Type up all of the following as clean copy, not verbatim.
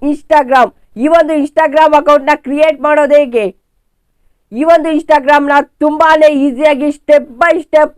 Instagram. ಈ ಒಂದು Instagram ಅಕೌಂಟ್ನ ಕ್ರಿಯೇಟ್ ಮಾಡೋದು ಹೇಗೆ? ಈ ಒಂದು ಇನ್ಸ್ಟಾಗ್ರಾಮ್ನ ತುಂಬಾನೇ ಈಸಿಯಾಗಿ ಸ್ಟೆಪ್ ಬೈ ಸ್ಟೆಪ್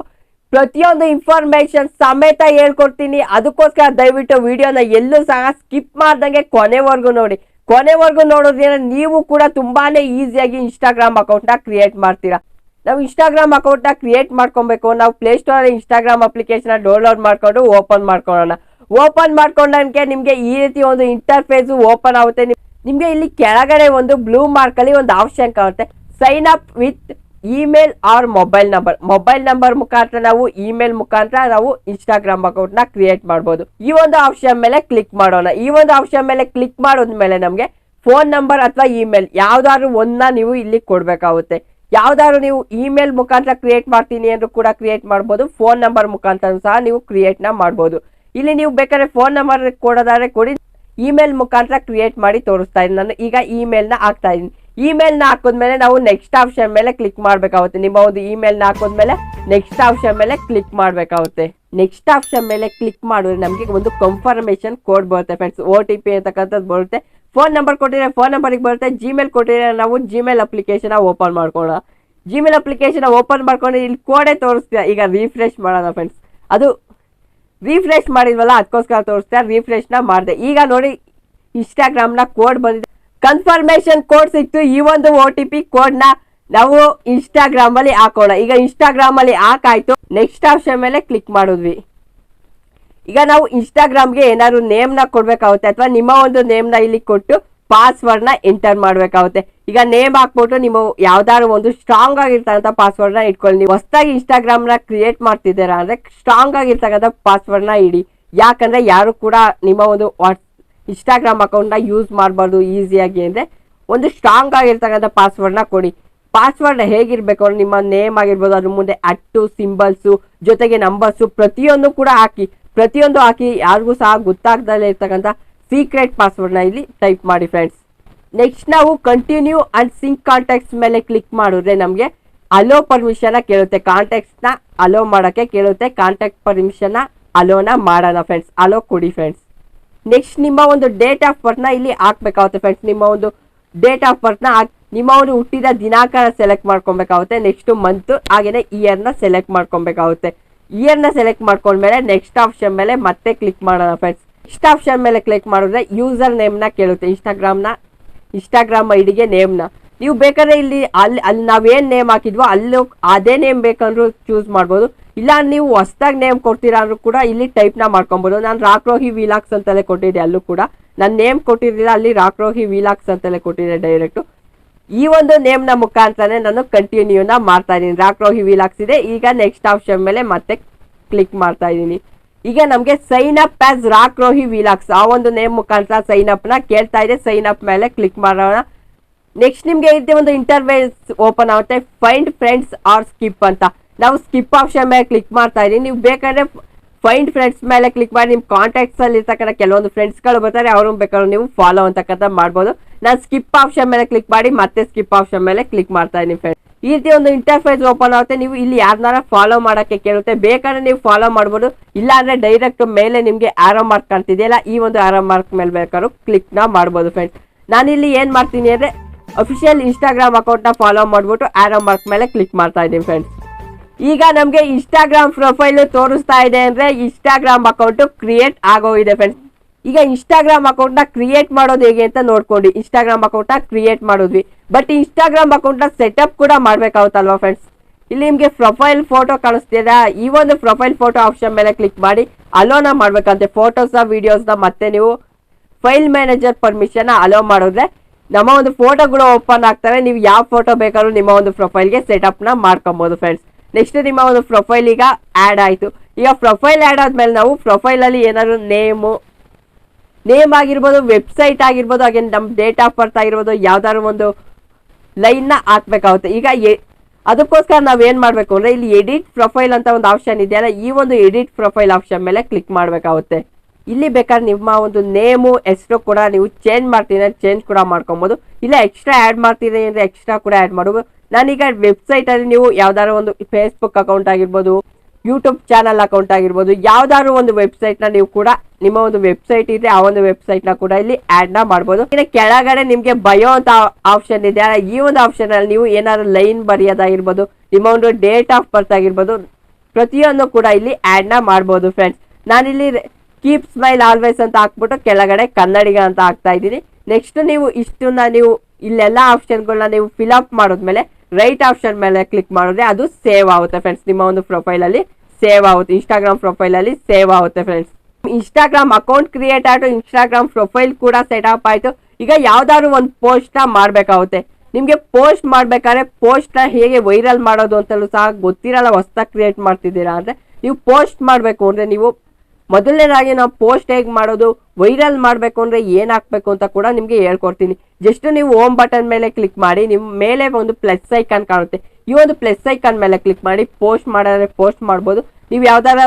ಪ್ರತಿಯೊಂದು ಇನ್ಫಾರ್ಮೇಶನ್ ಸಮೇತ ಹೇಳ್ಕೊಡ್ತೀನಿ. ಅದಕ್ಕೋಸ್ಕರ ದಯವಿಟ್ಟು ವಿಡಿಯೋನ ಎಲ್ಲೂ ಸಹ ಸ್ಕಿಪ್ ಮಾಡ್ದಂಗೆ ಕೊನೆವರೆಗೂ ನೋಡಿ. ಕೊನೆವರೆಗೂ ನೋಡೋದ್ರಿಂದ ನೀವು ಕೂಡ ತುಂಬಾನೇ ಈಸಿಯಾಗಿ ಇನ್ಸ್ಟಾಗ್ರಾಮ್ ಅಕೌಂಟ್ನ ಕ್ರಿಯೇಟ್ ಮಾಡ್ತೀರಾ. ನಾವು ಇನ್ಸ್ಟಾಗ್ರಾಮ್ ಅಕೌಂಟ್ನ ಕ್ರಿಯೇಟ್ ಮಾಡ್ಕೊಬೇಕು. ನಾವು ಪ್ಲೇಸ್ಟೋರಲ್ಲಿ ಇನ್ಸ್ಟಾಗ್ರಾಮ್ ಅಪ್ಲಿಕೇಶನ್ ಡೌನ್ಲೋಡ್ ಮಾಡ್ಕೊಂಡು ಓಪನ್ ಮಾಡ್ಕೊಳ್ಳೋಣ. ಓಪನ್ ಮಾಡ್ಕೊಂಡಂಗೆ ನಿಮಗೆ ಈ ರೀತಿ ಒಂದು ಇಂಟರ್ಫೇಸ್ ಓಪನ್ ಆಗುತ್ತೆ. ನಿಮಗೆ ಇಲ್ಲಿ ಕೆಳಗಡೆ ಒಂದು ಬ್ಲೂ ಮಾರ್ಕ್ ಅಲ್ಲಿ ಒಂದು ಆಪ್ಷನ್ ಕಾಣುತ್ತೆ, sign up with email or mobile number. Mobile number ಮುಖಾಂತರ ನಾವು ಇಮೇಲ್ ಮುಖಾಂತರ ನಾವು ಇನ್ಸ್ಟಾಗ್ರಾಮ್ ಅಕೌಂಟ್ ನ ಕ್ರಿಯೇಟ್ ಮಾಡಬಹುದು. ಈ ಒಂದು ಆಪ್ಷನ್ ಮೇಲೆ ಕ್ಲಿಕ್ ಮಾಡೋಣ. ಈ ಒಂದು ಆಪ್ಷನ್ ಮೇಲೆ ಕ್ಲಿಕ್ ಮಾಡೋದ್ಮೇಲೆ ನಮಗೆ ಫೋನ್ ನಂಬರ್ ಅಥವಾ ಇಮೇಲ್ ಯಾವ್ದಾದ್ರು ಒಂದನ್ನ ನೀವು ಇಲ್ಲಿ ಕೊಡ್ಬೇಕಾಗುತ್ತೆ. ಯಾವ್ದಾದ್ರು ನೀವು ಇಮೇಲ್ ಮುಖಾಂತರ ಕ್ರಿಯೇಟ್ ಮಾಡ್ತೀನಿ ಅಂದ್ರೂ ಕೂಡ ಕ್ರಿಯೇಟ್ ಮಾಡ್ಬೋದು. ಫೋನ್ ನಂಬರ್ ಮುಖಾಂತರ ಸಹ ನೀವು ಕ್ರಿಯೇಟ್ ನ ಮಾಡ್ಬೋದು. ಇಲ್ಲಿ ನೀವು ಬೇಕಾದ್ರೆ ಫೋನ್ ನಂಬರ್ ಕೊಡೋದಾದ್ರೆ ಕೊಡಿ, ಇಮೇಲ್ ಮುಖಾಂತರ ಕ್ರಿಯೇಟ್ ಮಾಡಿ ತೋರಿಸ್ತಾ ಇದ್ದೀನಿ. ನಾನು ಈಗ ಇಮೇಲ್ ನ ಹಾಕ್ತಾ ಇದ್ದೀನಿ. ಇಮೇಲ್ ನ ಹಾಕೋದ್ಮೇಲೆ ನಾವು ನೆಕ್ಸ್ಟ್ ಆಪ್ಷನ್ ಮೇಲೆ ಕ್ಲಿಕ್ ಮಾಡ್ಬೇಕಾಗುತ್ತೆ. ನಿಮ್ಮ ಒಂದು ಇಮೇಲ್ ನ ಹಾಕೋದ್ಮೇಲೆ ನೆಕ್ಸ್ಟ್ ಆಪ್ಷನ್ ಮೇಲೆ ಕ್ಲಿಕ್ ಮಾಡ್ಬೇಕಾಗುತ್ತೆ. ನೆಕ್ಸ್ಟ್ ಆಪ್ಷನ್ ಮೇಲೆ ಕ್ಲಿಕ್ ಮಾಡಿದ್ರೆ ನಮಗೆ ಒಂದು ಕನ್ಫರ್ಮೇಶನ್ ಕೋಡ್ ಬರುತ್ತೆ ಫ್ರೆಂಡ್ಸ್. OTP ಅಂತಕ್ಕಂಥದ್ದು ಬರುತ್ತೆ. ಫೋನ್ ನಂಬರ್ ಕೊಟ್ಟಿದ್ರೆ ಫೋನ್ ನಂಬರ್ಗೆ ಬರುತ್ತೆ. ಜಿಮೇಲ್ ಕೊಟ್ಟಿದ್ರೆ ನಾವು ಜಿಮೇಲ್ ಅಪ್ಲಿಕೇಶನ್ ಓಪನ್ ಮಾಡ್ಕೊಳ್ಳೋಣ. ಜಿಮೇಲ್ ಅಪ್ಲಿಕೇಶನ್ ಓಪನ್ ಮಾಡ್ಕೊಂಡು ಇಲ್ಲಿ ಕೋಡೆ ತೋರಿಸ್ತೀರಾ. ಈಗ ರಿಫ್ರೆಶ್ ಮಾಡೋಣ ಫ್ರೆಂಡ್ಸ್. ಅದು ರಿಫ್ರೆಶ್ ಮಾಡಿದ್ವಲ್ಲ ಅದಕ್ಕೋಸ್ಕರ ತೋರಿಸ್ತೀರಾ. ರಿಫ್ರೆಶ್ ನ ಮಾಡಿದೆ. ಈಗ ನೋಡಿ ಇನ್ಸ್ಟಾಗ್ರಾಮ್ ನ ಕೋಡ್ ಬಂದಿದೆ, ಕನ್ಫರ್ಮೇಶನ್ ಕೋಡ್ ಸಿಕ್ತು. ಈ ಒಂದು OTP ಕೋಡ್ ನ ನಾವು ಇನ್ಸ್ಟಾಗ್ರಾಮ್ ಅಲ್ಲಿ ಹಾಕೋಣ. ಈಗ ಇನ್ಸ್ಟಾಗ್ರಾಮ್ ಅಲ್ಲಿ ಹಾಕಾಯ್ತು. ನೆಕ್ಸ್ಟ್ ಆಪ್ಷನ್ ಮೇಲೆ ಕ್ಲಿಕ್ ಮಾಡಿದ್ವಿ. ಈಗ ನಾವು ಇನ್ಸ್ಟಾಗ್ರಾಮ್ಗೆ ಏನಾದ್ರು ನೇಮ್ ನ ಕೊಡ್ಬೇಕಾಗುತ್ತೆ ಅಥವಾ ನಿಮ್ಮ ಒಂದು ನೇಮ್ ನ ಇಲ್ಲಿ ಕೊಟ್ಟು ಪಾಸ್ವರ್ಡ್ ನ ಎಂಟರ್ ಮಾಡ್ಬೇಕಾಗುತ್ತೆ. ಈಗ ನೇಮ್ ಹಾಕ್ಬಿಟ್ಟು ನೀವು ಯಾವ್ದಾದ್ರು ಒಂದು ಸ್ಟ್ರಾಂಗ್ ಆಗಿರ್ತಕ್ಕಂಥ ಪಾಸ್ವರ್ಡ್ ನ ಇಟ್ಕೊಳ್ಳಿ. ನೀವು ಹೊಸದಾಗಿ ಇನ್ಸ್ಟಾಗ್ರಾಮ್ ನ ಕ್ರಿಯೇಟ್ ಮಾಡ್ತಿದ್ದೀರಾ ಅಂದ್ರೆ ಸ್ಟ್ರಾಂಗ್ ಆಗಿರ್ತಕ್ಕಂಥ ಪಾಸ್ವರ್ಡ್ ನ ಇಡಿ. ಯಾಕಂದ್ರೆ ಯಾರು ಕೂಡ ನಿಮ್ಮ ಒಂದು ಇನ್ಸ್ಟಾಗ್ರಾಮ್ ಅಕೌಂಟ್ ನ ಯೂಸ್ ಮಾಡಬಾರ್ದು ಈಸಿಯಾಗಿ. ಅಂದ್ರೆ ಒಂದು ಸ್ಟ್ರಾಂಗ್ ಆಗಿರ್ತಕ್ಕಂಥ ಪಾಸ್ವರ್ಡ್ ನ ಕೊಡಿ. ಪಾಸ್ವರ್ಡ್ ಹೇಗಿರ್ಬೇಕು ಅಂದ್ರೆ ನಿಮ್ಮ ನೇಮ್ ಆಗಿರ್ಬೋದು, ಅದ್ರ ಮುಂದೆ ಅಟ್ಟು ಸಿಂಬಲ್ಸು ಜೊತೆಗೆ ನಂಬರ್ಸು ಪ್ರತಿಯೊಂದು ಕೂಡ ಹಾಕಿ. ಪ್ರತಿಯೊಂದು ಹಾಕಿ ಯಾರಿಗೂ ಸಹ ಗೊತ್ತಾಗ್ದಲೇ ಇರ್ತಕ್ಕಂಥ ಸೀಕ್ರೆಟ್ ಪಾಸ್ವರ್ಡ್ ನ ಇಲ್ಲಿ ಟೈಪ್ ಮಾಡಿ ಫ್ರೆಂಡ್ಸ್. ನೆಕ್ಸ್ಟ್ ನಾವು ಕಂಟಿನ್ಯೂ ಅಂಡ್ ಸಿಂಕ್ ಕಾಂಟ್ಯಾಕ್ಟ್ಸ್ ಮೇಲೆ ಕ್ಲಿಕ್ ಮಾಡಿದ್ರೆ ನಮಗೆ ಅಲೋ ಪರ್ಮಿಷನ್ ಕೇಳುತ್ತೆ. ಕಾಂಟ್ಯಾಕ್ಟ್ಸ್ ನ ಅಲೋ ಮಾಡಕ್ಕೆ ಕೇಳುತ್ತೆ. ಕಾಂಟ್ಯಾಕ್ಟ್ ಪರ್ಮಿಷನ್ ಅಲೋನ ಮಾಡೋಣ ಫ್ರೆಂಡ್ಸ್. ಅಲೋ ಕೊಡಿ ಫ್ರೆಂಡ್ಸ್. ನೆಕ್ಸ್ಟ್ ನಿಮ್ಮ ಒಂದು ಡೇಟ್ ಆಫ್ ಬರ್ತ್ ನ ಇಲ್ಲಿ ಹಾಕ್ಬೇಕಾಗುತ್ತೆ ಫ್ರೆಂಡ್ಸ್. ನಿಮ್ಮ ಒಂದು ಡೇಟ್ ಆಫ್ ಬರ್ತ್ ನ ನಿಮ್ಮ ಒಂದು ಹುಟ್ಟಿದ ದಿನಾಂಕ ಸೆಲೆಕ್ಟ್ ಮಾಡ್ಕೊಬೇಕಾಗುತ್ತೆ. ನೆಕ್ಸ್ಟ್ ಮಂತ್ ಹಾಗೇನೆ ಇಯರ್ ನ ಸೆಲೆಕ್ಟ್ ಮಾಡ್ಕೊಬೇಕಾಗುತ್ತೆ. ಇಯರ್ ನ ಸೆಲೆಕ್ಟ್ ಮಾಡ್ಕೊಂಡ್ಮೇಲೆ ನೆಕ್ಸ್ಟ್ ಆಪ್ಷನ್ ಮೇಲೆ ಮತ್ತೆ ಕ್ಲಿಕ್ ಮಾಡೋಣ ಫ್ರೆಂಡ್ಸ್. ನೆಕ್ಸ್ಟ್ ಆಪ್ಷನ್ ಮೇಲೆ ಕ್ಲಿಕ್ ಮಾಡಿದ್ರೆ ಯೂಸರ್ ನೇಮ್ ನ ಕೇಳುತ್ತೆ. ಇನ್ಸ್ಟಾಗ್ರಾಮ್ ಐಡಿಗೆ ನೇಮ್ ನ ನೀವು ಬೇಕಾದ್ರೆ ಇಲ್ಲಿ ಅಲ್ಲಿ ನಾವೇನ್ ನೇಮ್ ಹಾಕಿದ್ವೋ ಅಲ್ಲೂ ಅದೇ ನೇಮ್ ಬೇಕಂದ್ರೂ ಚೂಸ್ ಮಾಡ್ಬೋದು. ಇಲ್ಲ ನೀವು ಹೊಸದಾಗಿ ನೇಮ್ ಕೊಡ್ತೀರಾ ಅಂದ್ರೂ ಕೂಡ ಇಲ್ಲಿ ಟೈಪ್ ನ ಮಾಡ್ಕೊಬಹುದು. ನಾನು ರಾಕ್ರೋಹಿ ವಿಲಾಕ್ಸ್ ಅಂತಲೇ ಕೊಟ್ಟಿದ್ದೆ. ಅಲ್ಲೂ ಕೂಡ ನಾನು ನೇಮ್ ಕೊಟ್ಟಿರಲಿಲ್ಲ, ಅಲ್ಲಿ ರಾಕ್ರೋಹಿ ವಿಲಾಕ್ಸ್ ಅಂತಲೇ ಕೊಟ್ಟಿದ್ದೆ ಡೈರೆಕ್ಟ್. ಈ ಒಂದು ನೇಮ್ ನ ಮುಖಾಂತರನೇ ನಾನು ಕಂಟಿನ್ಯೂ ನ ಮಾಡ್ತಾ ಇದ್ದೀನಿ. ರಾಕ್ರೋಹಿ ವಿಲಾಕ್ಸ್ ಇದೆ. ಈಗ ನೆಕ್ಸ್ಟ್ ಆಪ್ಷನ್ ಮೇಲೆ ಮತ್ತೆ ಕ್ಲಿಕ್ ಮಾಡ್ತಾ ಇದ್ದೀನಿ. ಈಗ ನಮಗೆ ಸೈನ್ ಅಪ್ ಆಸ್ ರಾಕ್ರೋಹಿ ವಿಲಾಕ್ಸ್ ಆ ಒಂದು ನೇಮ್ ಮುಖಾಂತರ ಸೈನ್ ಅಪ್ ನ ಕೇಳ್ತಾ ಇದೆ. ಸೈನ್ ಅಪ್ ಮೇಲೆ ಕ್ಲಿಕ್ ಮಾಡೋಣ. ನೆಕ್ಸ್ಟ್ ನಿಮ್ಗೆ ಈ ಒಂದು ಇಂಟರ್ಫೇಸ್ ಓಪನ್ ಆಗುತ್ತೆ, ಫೈಂಡ್ ಫ್ರೆಂಡ್ಸ್ ಆರ್ ಸ್ಕಿಪ್ ಅಂತ. ನಾವು ಸ್ಕಿಪ್ ಆಪ್ಷನ್ ಮೇಲೆ ಕ್ಲಿಕ್ ಮಾಡ್ತಾ ಇದೀನಿ. ನೀವು ಬೇಕಾದ್ರೆ ಫೈಂಡ್ ಫ್ರೆಂಡ್ಸ್ ಮೇಲೆ ಕ್ಲಿಕ್ ಮಾಡಿ ನಿಮ್ಮ ಕಾಂಟ್ಯಾಕ್ಟ್ಸ್ ಅಲ್ಲಿ ಇರ್ತಕ್ಕಂಥ ಕೆಲವೊಂದು ಫ್ರೆಂಡ್ಸ್ಗಳು ಬರ್ತಾರೆ, ಅವ್ರನ್ನ ಬೇಕಾದ್ರೆ ನೀವು ಫಾಲೋ ಅಂತಕ್ಕಂಥ ಮಾಡ್ಬೋದು. ನಾನು ಸ್ಕಿಪ್ ಆಪ್ಷನ್ ಮೇಲೆ ಕ್ಲಿಕ್ ಮಾಡಿ ಮತ್ತೆ ಸ್ಕಿಪ್ ಆಪ್ಷನ್ ಮೇಲೆ ಕ್ಲಿಕ್ ಮಾಡ್ತಾ ಇದೀನಿ ಫ್ರೆಂಡ್ಸ್. ಈ ರೀತಿ ಒಂದು ಇಂಟರ್ಫೇಸ್ ಓಪನ್ ಆಗುತ್ತೆ. ನೀವು ಇಲ್ಲಿ ಯಾರನ್ನಾರ ಫಾಲೋ ಮಾಡಕ್ಕೆ ಕೇಳುತ್ತೆ. ಬೇಕಾದ್ರೆ ನೀವು ಫಾಲೋ ಮಾಡ್ಬೋದು. ಇಲ್ಲ ಅಂದ್ರೆ ಡೈರೆಕ್ಟ್ ಮೇಲೆ ನಿಮ್ಗೆ ಆರೋ ಮಾರ್ಕ್ ಕಾಣ್ತಿದೆಯಲ್ಲ, ಈ ಒಂದು ಆರೋ ಮಾರ್ಕ್ ಮೇಲೆ ಬೇಕಾದ್ರೂ ಕ್ಲಿಕ್ ನ ಮಾಡ್ಬೋದು ಫ್ರೆಂಡ್ಸ್. ನಾನಿಲ್ಲಿ ಏನ್ ಮಾಡ್ತೀನಿ ಅಂದ್ರೆ ಅಫಿಷಿಯಲ್ ಇನ್ಸ್ಟಾಗ್ರಾಮ್ ಅಕೌಂಟ್ ನ ಫಾಲೋ ಮಾಡ್ಬಿಟ್ಟು ಆರೋ ಮಾರ್ಕ್ ಮೇಲೆ ಕ್ಲಿಕ್ ಮಾಡ್ತಾ ಇದ್ದೀನಿ ಫ್ರೆಂಡ್ಸ್. ಈಗ ನಮ್ಗೆ ಇನ್ಸ್ಟಾಗ್ರಾಮ್ ಪ್ರೊಫೈಲ್ ತೋರಿಸ್ತಾ ಇದೆ ಅಂದ್ರೆ ಇನ್ಸ್ಟಾಗ್ರಾಮ್ ಅಕೌಂಟ್ ಕ್ರಿಯೇಟ್ ಆಗೋಗಿದೆ ಫ್ರೆಂಡ್ಸ್. ಈಗ ಇನ್ಸ್ಟಾಗ್ರಾಮ್ ಅಕೌಂಟ್ ನ ಕ್ರಿಯೇಟ್ ಮಾಡೋದು ಹೇಗೆ ಅಂತ ನೋಡ್ಕೊಂಡು ಇನ್ಸ್ಟಾಗ್ರಾಮ್ ಅಕೌಂಟ್ ನ ಕ್ರಿಯೇಟ್ ಮಾಡಿದ್ವಿ. ಬಟ್ ಇನ್ಸ್ಟಾಗ್ರಾಮ್ ಅಕೌಂಟ್ ನ ಸೆಟಪ್ ಕೂಡ ಮಾಡ್ಬೇಕಾಗುತ್ತಲ್ವಾ ಫ್ರೆಂಡ್ಸ್. ಇಲ್ಲಿ ನಿಮ್ಗೆ ಪ್ರೊಫೈಲ್ ಫೋಟೋ ಕಾಣಿಸ್ತಿದೆ. ಈ ಒಂದು ಪ್ರೊಫೈಲ್ ಫೋಟೋ ಆಪ್ಷನ್ ಮೇಲೆ ಕ್ಲಿಕ್ ಮಾಡಿ ಅಲೋನ ಮಾಡ್ಬೇಕಂತೆ. ಫೋಟೋಸ್ ವಿಡಿಯೋಸ್ ನ ಮತ್ತೆ ನೀವು ಫೈಲ್ ಮ್ಯಾನೇಜರ್ ಪರ್ಮಿಷನ್ ಅಲೋ ಮಾಡಿದ್ರೆ ನಮ್ಮ ಒಂದು ಫೋಟೋಗಳು ಓಪನ್ ಆಗ್ತವೆ. ನೀವು ಯಾವ ಫೋಟೋ ಬೇಕಾದ್ರೂ ನಿಮ್ಮ ಒಂದು ಪ್ರೊಫೈಲ್ಗೆ ಸೆಟಪ್ ನ ಮಾಡ್ಕೊಬಹುದು ಫ್ರೆಂಡ್ಸ್. ನೆಕ್ಸ್ಟ್ ನಿಮ್ಮ ಒಂದು ಪ್ರೊಫೈಲ್ ಈಗ ಆಡ್ ಆಯ್ತು. ಈಗ ಪ್ರೊಫೈಲ್ ಆಡ್ ಆದ್ಮೇಲೆ ನಾವು ಪ್ರೊಫೈಲ್ ಅಲ್ಲಿ ಏನಾದ್ರು ನೇಮ್ ಆಗಿರ್ಬೋದು, ವೆಬ್ಸೈಟ್ ಆಗಿರ್ಬೋದು, ಹಾಗೆ ನಮ್ಮ ಡೇಟ್ ಆಫ್ ಬರ್ತ್ ಆಗಿರ್ಬೋದು, ಯಾವ್ದಾದ್ರು ಒಂದು ಲೈನ್ ನ ಹಾಕ್ಬೇಕಾಗುತ್ತೆ. ಈಗ ಅದಕ್ಕೋಸ್ಕರ ನಾವ್ ಏನ್ ಮಾಡ್ಬೇಕು ಅಂದ್ರೆ ಇಲ್ಲಿ ಎಡಿಟ್ ಪ್ರೊಫೈಲ್ ಅಂತ ಒಂದು ಆಪ್ಷನ್ ಇದೆಯಲ್ಲ, ಈ ಒಂದು ಎಡಿಟ್ ಪ್ರೊಫೈಲ್ ಆಪ್ಷನ್ ಮೇಲೆ ಕ್ಲಿಕ್ ಮಾಡ್ಬೇಕಾಗುತ್ತೆ. ಇಲ್ಲಿ ಬೇಕಾದ್ರೆ ನಿಮ್ಮ ಒಂದು ನೇಮು ಹೆಸರು ಕೂಡ ನೀವು ಚೇಂಜ್ ಮಾಡ್ತೀನಿ ಅಂದ್ರೆ ಚೇಂಜ್ ಕೂಡ ಮಾಡ್ಕೊಬಹುದು. ಇಲ್ಲ ಎಕ್ಸ್ಟ್ರಾ ಆ್ಯಡ್ ಮಾಡ್ತೀನಿ ಅಂದ್ರೆ ಎಕ್ಸ್ಟ್ರಾ ಕೂಡ ಆ್ಯಡ್ ಮಾಡ್ಬೋದು. ನಾನೀಗ ವೆಬ್ಸೈಟ್ ಅಲ್ಲಿ ನೀವು ಯಾವ್ದಾದ್ರು ಒಂದು ಫೇಸ್ಬುಕ್ ಅಕೌಂಟ್ ಆಗಿರ್ಬೋದು, ಯೂಟ್ಯೂಬ್ ಚಾನಲ್ ಅಕೌಂಟ್ ಆಗಿರ್ಬೋದು, ಯಾವ್ದಾದ್ರು ಒಂದು ವೆಬ್ಸೈಟ್ ನ ನೀವು ಕೂಡ ನಿಮ್ಮ ಒಂದು ವೆಬ್ಸೈಟ್ ಇದೆ, ಆ ಒಂದು ವೆಬ್ಸೈಟ್ ನ ಕೂಡ ಇಲ್ಲಿ ಆಡ್ ನ ಮಾಡ್ಬೋದು. ಕೆಳಗಡೆ ನಿಮ್ಗೆ ಬಯೋ ಅಂತ ಆಪ್ಷನ್ ಇದೆ. ಈ ಒಂದು ಆಪ್ಷನ್ ಅಲ್ಲಿ ನೀವು ಏನಾದ್ರು ಲೈನ್ ಬರೆಯೋದಾಗಿರ್ಬೋದು, ನಿಮ್ಮ ಒಂದು ಡೇಟ್ ಆಫ್ ಬರ್ತ್ ಆಗಿರ್ಬೋದು, ಪ್ರತಿಯೊಂದು ಕೂಡ ಇಲ್ಲಿ ಆಡ್ ನ ಮಾಡ್ಬೋದು ಫ್ರೆಂಡ್ಸ್. ನಾನಿಲ್ಲಿ ಕೀಪ್ ಸ್ಮೈಲ್ ಆಲ್ವೇಸ್ ಅಂತ ಹಾಕ್ಬಿಟ್ಟು ಕೆಳಗಡೆ ಕನ್ನಡಿಗ ಅಂತ ಹಾಕ್ತಾ ಇದ್ದೀನಿ. ನೆಕ್ಸ್ಟ್ ನೀವು ಇಷ್ಟನ್ನ ನೀವು ಇಲ್ಲೆಲ್ಲ ಆಪ್ಷನ್ಗಳನ್ನ ನೀವು ಫಿಲ್ ಅಪ್ ಮಾಡಿದ್ಮೇಲೆ ರೈಟ್ ಆಪ್ಷನ್ ಮೇಲೆ ಕ್ಲಿಕ್ ಮಾಡಿದ್ರೆ ಅದು ಸೇವ್ ಆಗುತ್ತೆ ಫ್ರೆಂಡ್ಸ್. ನಿಮ್ಮ ಒಂದು ಪ್ರೊಫೈಲ್ ಅಲ್ಲಿ ಸೇವ್ ಆಗುತ್ತೆ, ಇನ್ಸ್ಟಾಗ್ರಾಮ್ ಪ್ರೊಫೈಲ್ ಅಲ್ಲಿ ಸೇವ್ ಆಗುತ್ತೆ ಫ್ರೆಂಡ್ಸ್. ಇನ್ಸ್ಟಾಗ್ರಾಮ್ ಅಕೌಂಟ್ ಕ್ರಿಯೇಟ್ ಆಯ್ತು, ಇನ್ಸ್ಟಾಗ್ರಾಮ್ ಪ್ರೊಫೈಲ್ ಕೂಡ ಸೆಟಪ್ ಆಯ್ತು. ಈಗ ಯಾವ್ದಾದ್ರು ಒಂದು ಪೋಸ್ಟ್ ನ ಮಾಡ್ಬೇಕಾಗುತ್ತೆ. ನಿಮ್ಗೆ ಪೋಸ್ಟ್ ಮಾಡ್ಬೇಕಾದ್ರೆ ಪೋಸ್ಟ್ ನ ಹೇಗೆ ವೈರಲ್ ಮಾಡೋದು ಅಂತಲೂ ಸಹ ಗೊತ್ತಿರಲ್ಲ, ಹೊಸದಾಗಿ ಕ್ರಿಯೇಟ್ ಮಾಡ್ತಿದ್ದೀರಾ ಅಂದ್ರೆ ನೀವು ಪೋಸ್ಟ್ ಮಾಡಬೇಕು ಅಂದ್ರೆ ನೀವು ಮೊದಲನೇದಾಗಿ ನಾವು ಪೋಸ್ಟ್ ಹೇಗೆ ಮಾಡೋದು, ವೈರಲ್ ಮಾಡಬೇಕು ಅಂದ್ರೆ ಏನ್ ಹಾಕ್ಬೇಕು ಅಂತ ಕೂಡ ನಿಮ್ಗೆ ಹೇಳ್ಕೊಡ್ತೀನಿ. ಜಸ್ಟ್ ನೀವು ಹೋಮ್ ಬಟನ್ ಮೇಲೆ ಕ್ಲಿಕ್ ಮಾಡಿ, ನಿಮ್ಮ ಮೇಲೆ ಒಂದು ಪ್ಲಸ್ ಐಕಾನ್ ಕಾಣುತ್ತೆ, ಈ ಒಂದು ಪ್ಲಸ್ ಐಕಾನ್ ಮೇಲೆ ಕ್ಲಿಕ್ ಮಾಡಿ ಪೋಸ್ಟ್ ಮಾಡಿದ್ರೆ ಪೋಸ್ಟ್ ಮಾಡ್ಬೋದು. ನೀವು ಯಾವ್ದಾರ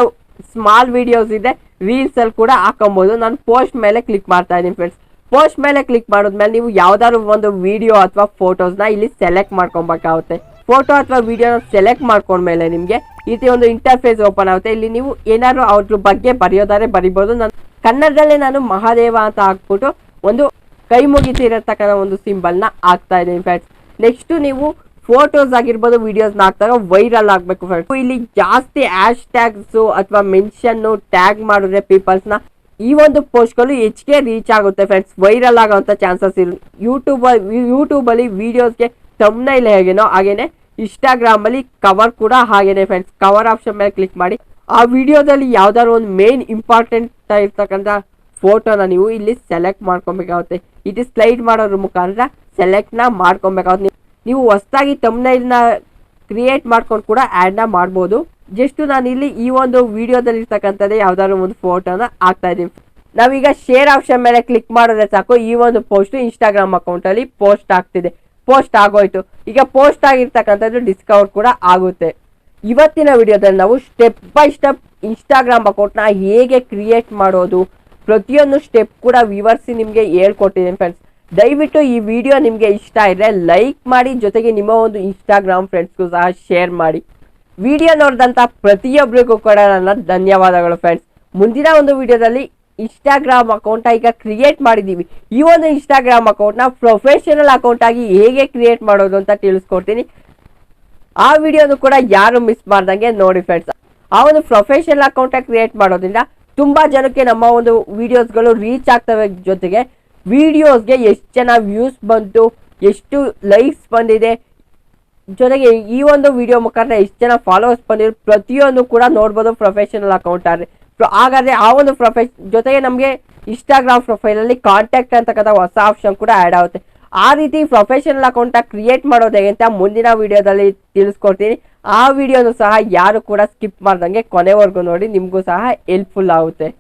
ಸ್ಮಾಲ್ ವಿಡಿಯೋಸ್ ಇದೆ ರೀಲ್ಸ್ ಅಲ್ಲಿ ಕೂಡ ಹಾಕೊಬಹುದು. ನಾನು ಪೋಸ್ಟ್ ಮೇಲೆ ಕ್ಲಿಕ್ ಮಾಡ್ತಾ ಇದ್ದೀನಿ ಫ್ರೆಂಡ್ಸ್. ಪೋಸ್ಟ್ ಮೇಲೆ ಕ್ಲಿಕ್ ಮಾಡಿದ್ಮೇಲೆ ನೀವು ಯಾವ್ದಾದ್ರು ಒಂದು ವಿಡಿಯೋ ಅಥವಾ ಫೋಟೋಸ್ನ ಇಲ್ಲಿ ಸೆಲೆಕ್ಟ್ ಮಾಡ್ಕೊಬೇಕಾಗುತ್ತೆ. ಫೋಟೋ ಅಥವಾ ವಿಡಿಯೋನ ಸೆಲೆಕ್ಟ್ ಮಾಡ್ಕೊಂಡ್ಮೇಲೆ ನಿಮಗೆ ಈ ರೀತಿ ಒಂದು ಇಂಟರ್ಫೇಸ್ ಓಪನ್ ಆಗುತ್ತೆ. ಇಲ್ಲಿ ನೀವು ಏನಾದ್ರು ಅವ್ರ ಬಗ್ಗೆ ಬರೆಯೋದಾದ್ರೆ ಬರಿಬೋದು. ನಾನು ಕನ್ನಡದಲ್ಲೇ ನಾನು ಮಹಾದೇವ ಅಂತ ಹಾಕ್ಬಿಟ್ಟು ಒಂದು ಕೈ ಮುಗಿತಿರತಕ್ಕಂಥ ಒಂದು ಸಿಂಬಲ್ನ ಹಾಕ್ತಾ ಇದ್ದೀನಿ ಫ್ರೆಂಡ್ಸ್. ನೆಕ್ಸ್ಟ್ ನೀವು ಫೋಟೋಸ್ ಆಗಿರ್ಬೋದು, ವಿಡಿಯೋಸ್ನ ಹಾಕ್ದಾಗ ವೈರಲ್ ಆಗಬೇಕು ಫ್ರೆಂಡ್ಸ್. ಇಲ್ಲಿ ಜಾಸ್ತಿ ಹ್ಯಾಶ್ ಟ್ಯಾಗ್ಸ್ ಅಥವಾ ಮೆನ್ಷನ್ ಟ್ಯಾಗ್ ಮಾಡಿದ್ರೆ ಪೀಪಲ್ಸ್ನ ಈ ಒಂದು ಪೋಸ್ಟ್ಗಳು ಹೆಚ್ಚಿಗೆ ರೀಚ್ ಆಗುತ್ತೆ ಫ್ರೆಂಡ್ಸ್, ವೈರಲ್ ಆಗೋಂಥ ಚಾನ್ಸಸ್ ಇರು. ಯೂಟ್ಯೂಬಲ್ಲಿ ವಿಡಿಯೋಸ್ಗೆ ಥಂಬ್ನೈಲ್ ಹೇಗೇನೋ ಹಾಗೇನೆ ಇನ್ಸ್ಟಾಗ್ರಾಮ್ ಅಲ್ಲಿ ಕವರ್ ಕೂಡ ಹಾಗೇನೆ ಫ್ರೆಂಡ್ಸ್. ಕವರ್ ಆಪ್ಷನ್ ಮೇಲೆ ಕ್ಲಿಕ್ ಮಾಡಿ ಆ ವಿಡಿಯೋದಲ್ಲಿ ಯಾವ್ದಾದ್ರು ಒಂದು ಮೇನ್ ಇಂಪಾರ್ಟೆಂಟ್ ಇರ್ತಕ್ಕಂಥ ಫೋಟೋನ ನೀವು ಇಲ್ಲಿ ಸೆಲೆಕ್ಟ್ ಮಾಡ್ಕೊಬೇಕಾಗುತ್ತೆ. ಇದು ಸ್ಲೈಡ್ ಮಾಡೋದ್ರ ಮುಖಾಂತರ ಸೆಲೆಕ್ಟ್ ನ ಮಾಡ್ಕೊಬೇಕಾಗುತ್ತೆ. ನೀವು ಹೊಸದಾಗಿ ಥಂಬ್ನೈಲ್ನ ಕ್ರಿಯೇಟ್ ಮಾಡ್ಕೊಂಡು ಕೂಡ ಆಡ್ ನ ಮಾಡ್ಬೋದು. ಜಸ್ಟ್ ನಾನು ಇಲ್ಲಿ ಈ ಒಂದು ವಿಡಿಯೋದಲ್ಲಿ ಇರ್ತಕ್ಕಂಥದ್ದೇ ಯಾವ್ದಾದ್ರು ಒಂದು ಫೋಟೋನ ಹಾಕ್ತಾ ಇದ್ದೀನಿ. ನಾವೀಗ ಶೇರ್ ಆಪ್ಷನ್ ಮೇಲೆ ಕ್ಲಿಕ್ ಮಾಡಿದ್ರೆ ಸಾಕು, ಈ ಒಂದು ಪೋಸ್ಟ್ ಇನ್ಸ್ಟಾಗ್ರಾಮ್ ಅಕೌಂಟ್ ಅಲ್ಲಿ ಪೋಸ್ಟ್ ಆಗ್ತಿದೆ. ಪೋಸ್ಟ್ ಆಗೋಯ್ತು. ಈಗ ಪೋಸ್ಟ್ ಆಗಿರ್ತಕ್ಕಂಥದ್ದು ಡಿಸ್ಕವರ್ ಕೂಡ ಆಗುತ್ತೆ. ಇವತ್ತಿನ ವಿಡಿಯೋದಲ್ಲಿ ನಾವು ಸ್ಟೆಪ್ ಬೈ ಸ್ಟೆಪ್ ಇನ್ಸ್ಟಾಗ್ರಾಮ್ ಅಕೌಂಟ್ನ ಹೇಗೆ ಕ್ರಿಯೇಟ್ ಮಾಡೋದು ಪ್ರತಿಯೊಂದು ಸ್ಟೆಪ್ ಕೂಡ ವಿವರಿಸಿ ನಿಮಗೆ ಹೇಳ್ಕೊಟ್ಟಿದ್ದೀನಿ ಫ್ರೆಂಡ್ಸ್. ದಯವಿಟ್ಟು ಈ ವಿಡಿಯೋ ನಿಮಗೆ ಇಷ್ಟ ಇದ್ರೆ ಲೈಕ್ ಮಾಡಿ, ಜೊತೆಗೆ ನಿಮ್ಮ ಒಂದು ಇನ್ಸ್ಟಾಗ್ರಾಮ್ ಫ್ರೆಂಡ್ಸ್ಗೂ ಸಹ ಶೇರ್ ಮಾಡಿ. ವಿಡಿಯೋ ನೋಡಿದಂಥ ಪ್ರತಿಯೊಬ್ಬರಿಗೂ ಕೂಡ ನನ್ನ ಧನ್ಯವಾದಗಳು ಫ್ರೆಂಡ್ಸ್. ಮುಂದಿನ ಒಂದು ವಿಡಿಯೋದಲ್ಲಿ ಇನ್ಸ್ಟಾಗ್ರಾಮ್ ಅಕೌಂಟ್ ಈಗ ಕ್ರಿಯೇಟ್ ಮಾಡಿದ್ದೀವಿ. ಈ ಒಂದು ಇನ್ಸ್ಟಾಗ್ರಾಮ್ ಅಕೌಂಟ್ನ ಪ್ರೊಫೆಷನಲ್ ಅಕೌಂಟ್ ಆಗಿ ಹೇಗೆ ಕ್ರಿಯೇಟ್ ಮಾಡೋದು ಅಂತ ತಿಳಿಸ್ಕೊಡ್ತೀನಿ. ಆ ವಿಡಿಯೋನು ಕೂಡ ಯಾರು ಮಿಸ್ ಮಾಡ್ದಂಗೆ ನೋಡಿ ಫ್ರೆಂಡ್ಸ್. ಆ ಒಂದು ಪ್ರೊಫೆಷನಲ್ ಅಕೌಂಟ್ ಕ್ರಿಯೇಟ್ ಮಾಡೋದ್ರಿಂದ ತುಂಬಾ ಜನಕ್ಕೆ ನಮ್ಮ ಒಂದು ವಿಡಿಯೋಸ್ಗಳು ರೀಚ್ ಆಗ್ತವೆ. ಜೊತೆಗೆ ವಿಡಿಯೋಸ್ಗೆ ಎಷ್ಟು ಜನ ವ್ಯೂಸ್ ಬಂತು, ಎಷ್ಟು ಲೈಕ್ಸ್ ಬಂದಿದೆ, ಜೊತೆಗೆ ಈ ಒಂದು ವಿಡಿಯೋ ಮುಖಾಂತರ ಎಷ್ಟು ಜನ ಫಾಲೋವರ್ಸ್ ಬಂದಿರೋ ಪ್ರತಿಯೊಂದು ಕೂಡ ನೋಡ್ಬೋದು ಪ್ರೊಫೆಷನಲ್ ಅಕೌಂಟ್ ಆದ್ರೆ. ಹಾಗಾದ್ರೆ ಆ ಒಂದು ಜೊತೆಗೆ ನಮಗೆ ಇನ್ಸ್ಟಾಗ್ರಾಮ್ ಪ್ರೊಫೈಲ್ ಅಲ್ಲಿ ಕಾಂಟ್ಯಾಕ್ಟ್ ಅಂತಕ್ಕಂಥ ಹೊಸ ಆಪ್ಷನ್ ಕೂಡ ಆಡ್ ಆಗುತ್ತೆ. ಆ ರೀತಿ ಪ್ರೊಫೆಷನಲ್ ಅಕೌಂಟ್ ಕ್ರಿಯೇಟ್ ಮಾಡೋದು ಹೇಗೆ ಅಂತ ಮುಂದಿನ ವಿಡಿಯೋದಲ್ಲಿ ತಿಳಿಸ್ಕೊಡ್ತೀನಿ. ಆ ವಿಡಿಯೋನು ಸಹ ಯಾರು ಕೂಡ ಸ್ಕಿಪ್ ಮಾಡ್ದಂಗೆ ಕೊನೆವರೆಗೂ ನೋಡಿ, ನಿಮಗೂ ಸಹ ಹೆಲ್ಪ್ಫುಲ್ ಆಗುತ್ತೆ.